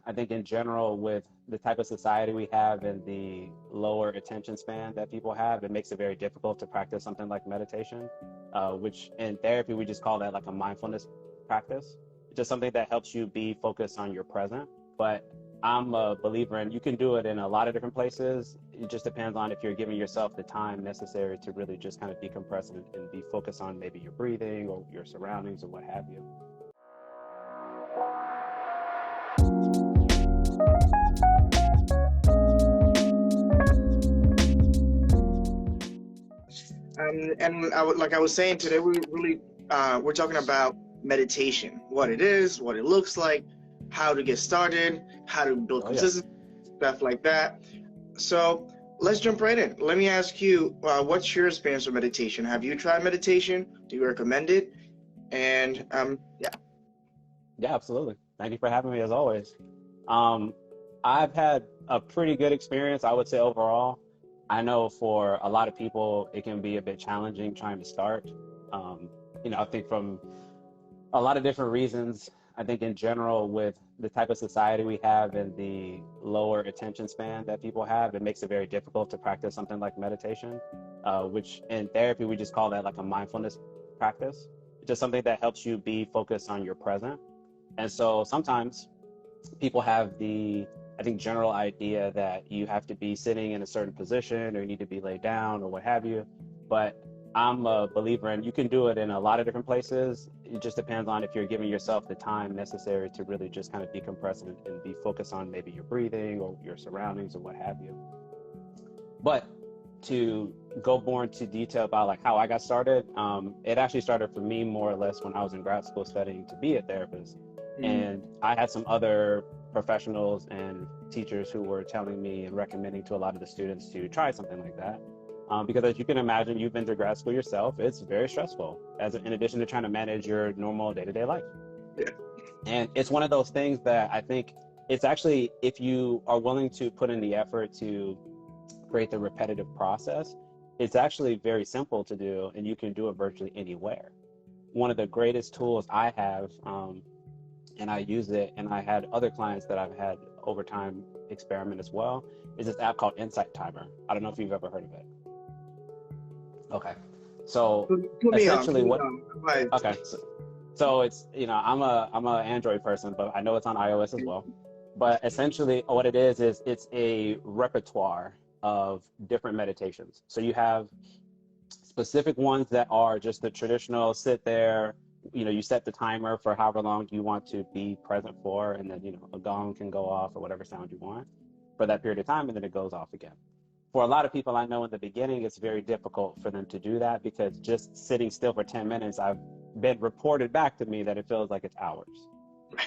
I think in general, with the type of society we have and the lower attention span that people have, it makes it very difficult to practice something like meditation, which in therapy, we just call that like a mindfulness practice. It's just something that helps you be focused on your present. But I'm a believer in you can do it in a lot of different places. It just depends on if you're giving yourself the time necessary to really just kind of decompress and be focused on maybe your breathing or your surroundings or what have you. And like I was saying today, we're talking about meditation, what it is, what it looks like, how to get started, how to build consistency, stuff like that. So let's jump right in. Let me ask you, what's your experience with meditation? Have you tried meditation? Do you recommend it? And yeah. Yeah, absolutely. Thank you for having me as always. I've had a pretty good experience, I would say, overall. I know for a lot of people, it can be a bit challenging trying to start. I think from a lot of different reasons. I think in general, with the type of society we have and the lower attention span that people have, it makes it very difficult to practice something like meditation, which in therapy, we just call that like a mindfulness practice. It's just something that helps you be focused on your present. And so sometimes people have I think, general idea that you have to be sitting in a certain position or you need to be laid down or what have you. But I'm a believer in you can do it in a lot of different places. It just depends on if you're giving yourself the time necessary to really just kind of decompress and be focused on maybe your breathing or your surroundings or what have you. But to go more into detail about like how I got started, it actually started for me more or less when I was in grad school studying to be a therapist. And I had some other professionals and teachers who were telling me and recommending to a lot of the students to try something like that. Because as you can imagine, you've been to grad school yourself, it's very stressful in addition to trying to manage your normal day-to-day life. Yeah. And it's one of those things that I think it's actually, if you are willing to put in the effort to create the repetitive process, it's actually very simple to do and you can do it virtually anywhere. One of the greatest tools I have, and I use it, and I had other clients that I've had over time experiment as well, is this app called Insight Timer. I don't know if you've ever heard of it. Okay. So Put me essentially on. Right. Okay. So it's, I'm a Android person, but I know it's on iOS as well. But essentially what it is it's a repertoire of different meditations. So you have specific ones that are just the traditional sit there, you set the timer for however long you want to be present for, and then, a gong can go off or whatever sound you want for that period of time, and then it goes off again. For a lot of people I know in the beginning, it's very difficult for them to do that because just sitting still for 10 minutes, I've been reported back to me that it feels like it's hours.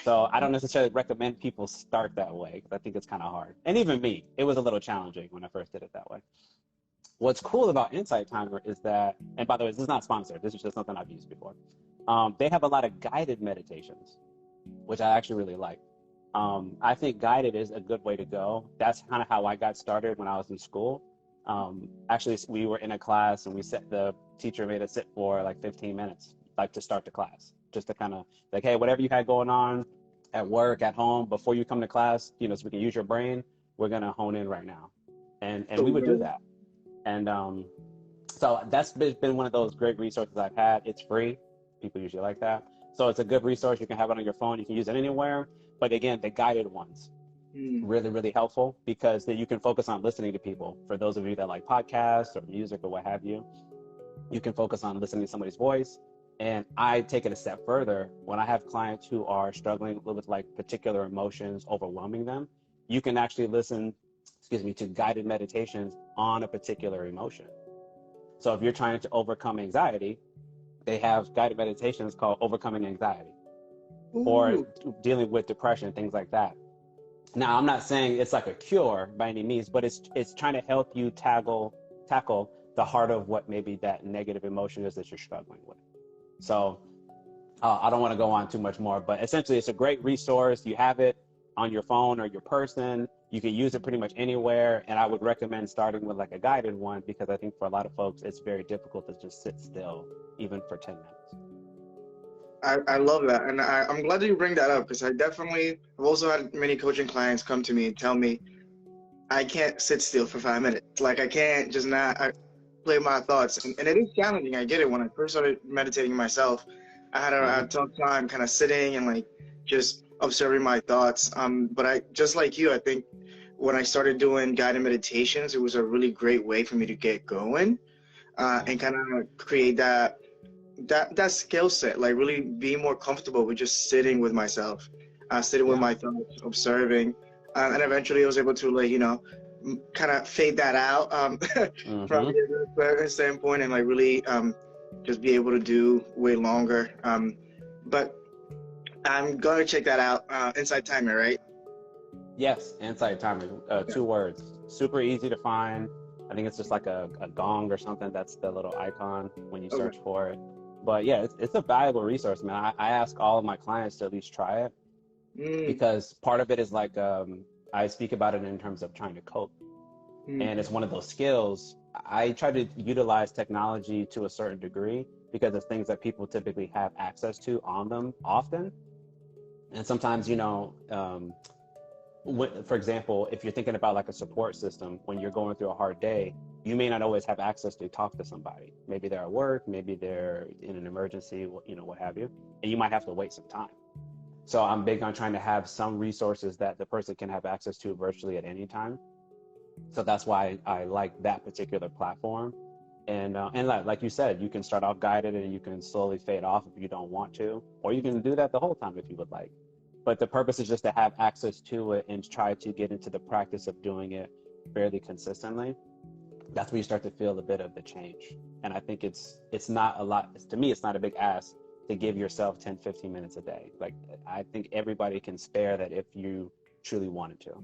So I don't necessarily recommend people start that way because I think it's kind of hard. And even me, it was a little challenging when I first did it that way. What's cool about Insight Timer is that, and by the way, this is not sponsored, this is just something I've used before. They have a lot of guided meditations, which I actually really like. I think guided is a good way to go. That's kind of how I got started when I was in school. Actually, we were in a class and the teacher made us sit for like 15 minutes, like to start the class, just to kind of like, hey, whatever you had going on at work, at home, before you come to class, so we can use your brain, we're going to hone in right now. And we would do that. And so that's been one of those great resources I've had. It's free. People usually like that. So it's a good resource. You can have it on your phone. You can use it anywhere. But again, the guided ones, really, really helpful because then you can focus on listening to people. For those of you that like podcasts or music or what have you, you can focus on listening to somebody's voice. And I take it a step further. When I have clients who are struggling with like particular emotions overwhelming them, you can actually listen, to guided meditations on a particular emotion. So if you're trying to overcome anxiety, they have guided meditations called Overcoming Anxiety. Ooh. Or dealing with depression, things like that. Now, I'm not saying it's like a cure by any means, but it's trying to help you tackle the heart of what maybe that negative emotion is that you're struggling with. So I don't want to go on too much more, but essentially it's a great resource. You have it on your phone or your person. You can use it pretty much anywhere. And I would recommend starting with like a guided one because I think for a lot of folks, it's very difficult to just sit still, even for 10 minutes. I love that, and I'm glad that you bring that up because I definitely have also had many coaching clients come to me and tell me I can't sit still for 5 minutes. Like I can't just not play my thoughts, and it is challenging. I get it. When I first started meditating myself, I had a tough time kind of sitting and like just observing my thoughts. But I just like you, I think when I started doing guided meditations, it was a really great way for me to get going and kind of create that skill set, like really be more comfortable with just sitting with myself, sitting with my thoughts, observing, and eventually I was able to like kind of fade that out from a certain standpoint and like really just be able to do way longer. But I'm gonna check that out. Insight Timer, right? Yes, Insight Timer. 2 words. Super easy to find. I think it's just like a gong or something. That's the little icon when you search for it. But yeah, it's a valuable resource, man. I ask all of my clients to at least try it because part of it is like I speak about it in terms of trying to cope. And it's one of those skills. I try to utilize technology to a certain degree because it's things that people typically have access to on them often. And sometimes, for example, if you're thinking about like a support system, when you're going through a hard day, you may not always have access to talk to somebody. Maybe they're at work, maybe they're in an emergency, what have you, and you might have to wait some time. So I'm big on trying to have some resources that the person can have access to virtually at any time. So that's why I like that particular platform. And like you said, you can start off guided and you can slowly fade off if you don't want to, or you can do that the whole time if you would like. But the purpose is just to have access to it and try to get into the practice of doing it fairly consistently. That's where you start to feel a bit of the change. And I think it's not a lot. To me, it's not a big ask to give yourself 10, 15 minutes a day. Like I think everybody can spare that if you truly wanted to.